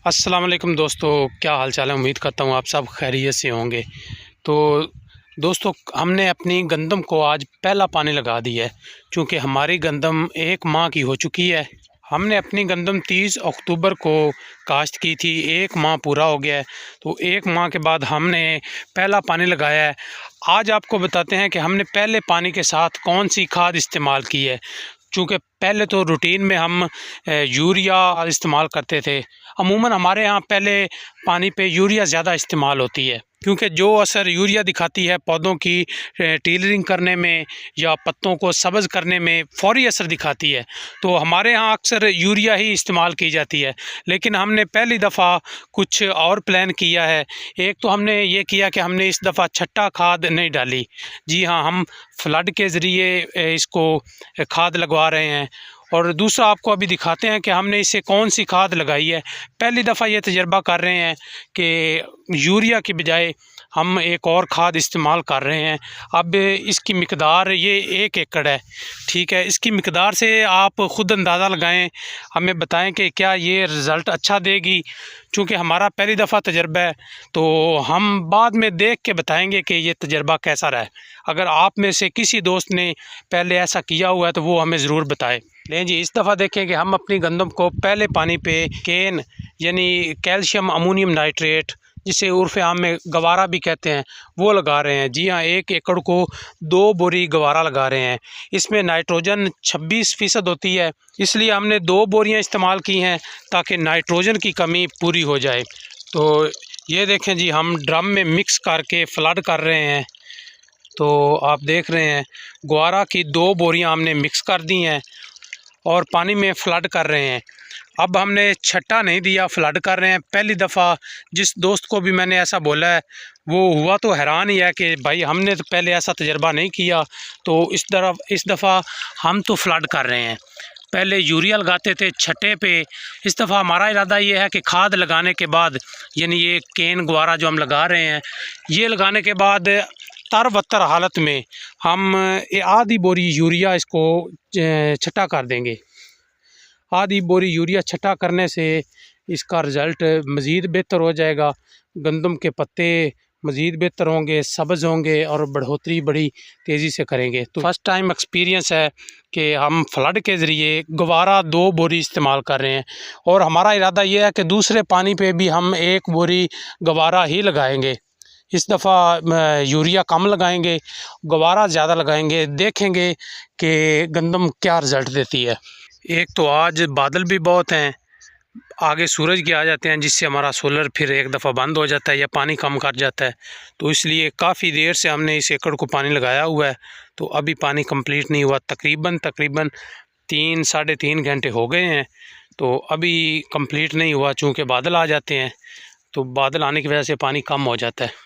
अस्सलाम वालेकुम दोस्तों, क्या हाल चाल है। उम्मीद करता हूँ आप सब खैरियत से होंगे। तो दोस्तों, हमने अपनी गंदम को आज पहला पानी लगा दिया है, क्योंकि हमारी गंदम 1 माह की हो चुकी है। हमने अपनी गंदम 30 अक्टूबर को काश्त की थी, 1 माह पूरा हो गया है। तो 1 माह के बाद हमने पहला पानी लगाया है। आज आपको बताते हैं कि हमने पहले पानी के साथ कौन सी खाद इस्तेमाल की है। चूँकि पहले तो रूटीन में हम यूरिया इस्तेमाल करते थे। अमूमन हमारे यहाँ पहले पानी पे यूरिया ज़्यादा इस्तेमाल होती है, क्योंकि जो असर यूरिया दिखाती है पौधों की टीलरिंग करने में या पत्तों को सब्ज़ करने में फ़ौरी असर दिखाती है। तो हमारे यहाँ अक्सर यूरिया ही इस्तेमाल की जाती है। लेकिन हमने पहली दफ़ा कुछ और प्लान किया है। एक तो हमने ये किया कि हमने इस दफ़ा छट्टा खाद नहीं डाली। जी हाँ, हम फ्लड के ज़रिए इसको खाद लगवा रहे हैं। और दूसरा आपको अभी दिखाते हैं कि हमने इसे कौन सी खाद लगाई है। पहली दफ़ा ये तजर्बा कर रहे हैं कि यूरिया की बजाय हम एक और खाद इस्तेमाल कर रहे हैं। अब इसकी मिक़दार ये 1 एकड़ है, ठीक है। इसकी मिक़दार से आप ख़ुद अंदाज़ा लगाएं, हमें बताएं कि क्या ये रिज़ल्ट अच्छा देगी। चूँकि हमारा पहली दफ़ा तजर्बा है, तो हम बाद में देख के बताएंगे कि ये तजर्बा कैसा रहा है। अगर आप में से किसी दोस्त ने पहले ऐसा किया हुआ है तो वो हमें ज़रूर बताए। लें जी, इस दफ़ा देखें कि हम अपनी गंदम को पहले पानी पे केन यानी कैल्शियम अमोनियम नाइट्रेट, जिसे उर्फ़ आम में गवारा भी कहते हैं, वो लगा रहे हैं। जी हाँ, 1 एकड़ को 2 बोरी गवारा लगा रहे हैं। इसमें नाइट्रोजन 26% होती है, इसलिए हमने 2 बोरियां इस्तेमाल की हैं ताकि नाइट्रोजन की कमी पूरी हो जाए। तो ये देखें जी, हम ड्रम में मिक्स करके फ्लड कर रहे हैं। तो आप देख रहे हैं, गवारा की 2 बोरियां हमने मिक्स कर दी हैं और पानी में फ्लड कर रहे हैं। अब हमने छट्टा नहीं दिया, फ्लड कर रहे हैं। पहली दफ़ा जिस दोस्त को भी मैंने ऐसा बोला है, वो हुआ तो हैरान ही है कि भाई हमने तो पहले ऐसा तजर्बा नहीं किया। तो इस दफ़ा हम तो फ्लड कर रहे हैं। पहले यूरिया लगाते थे छट्टे पे, इस दफ़ा हमारा इरादा ये है कि खाद लगाने के बाद, यानी ये केन गवारा जो हम लगा रहे हैं, ये लगाने के बाद तर-बतर हालत में हम आधी बोरी यूरिया इसको छट्टा कर देंगे। आधी बोरी यूरिया छट्टा करने से इसका रिज़ल्ट मज़ीद बेहतर हो जाएगा। गंदम के पत्ते मज़ीद बेहतर होंगे, सब्ज़ होंगे और बढ़ोतरी बड़ी तेज़ी से करेंगे। तो फर्स्ट टाइम एक्सपीरियंस है कि हम फ्लड के ज़रिए गवारा 2 बोरी इस्तेमाल कर रहे हैं। और हमारा इरादा ये है कि दूसरे पानी पे भी हम 1 बोरी गवारा ही लगाएंगे। इस दफ़ा यूरिया कम लगाएंगे, गवारा ज़्यादा लगाएंगे। देखेंगे कि गंदम क्या रिज़ल्ट देती है। एक तो आज बादल भी बहुत हैं, आगे सूरज के आ जाते हैं, जिससे हमारा सोलर फिर एक दफ़ा बंद हो जाता है या पानी कम कर जाता है। तो इसलिए काफ़ी देर से हमने इस एकड़ को पानी लगाया हुआ है, तो अभी पानी कंप्लीट नहीं हुआ। तकरीबन 3 साढ़े 3 घंटे हो गए हैं, तो अभी कंप्लीट नहीं हुआ। चूँकि बादल आ जाते हैं, तो बादल आने की वजह से पानी कम हो जाता है।